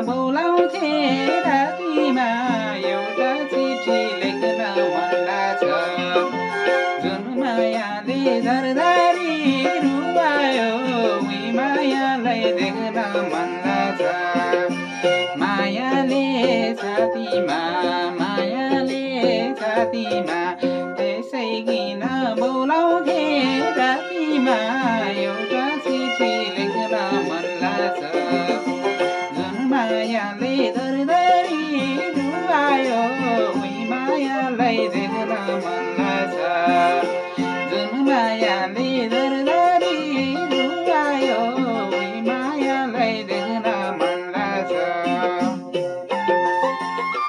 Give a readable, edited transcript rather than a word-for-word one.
बोलाउँथे रातिमा एउटा चिठी लेख्न मन लाग्छ जुन मायाले धरधरी रुवायो उही मायालाई देख्न मन लाग्छ मायाले छातीमा त्यसै किन बोलाउँथे रातिमा एउटा चिठी लेख्न मन लाग्छ जुन मायाले धरधरी रुवायो उही मायालाई देख्न मन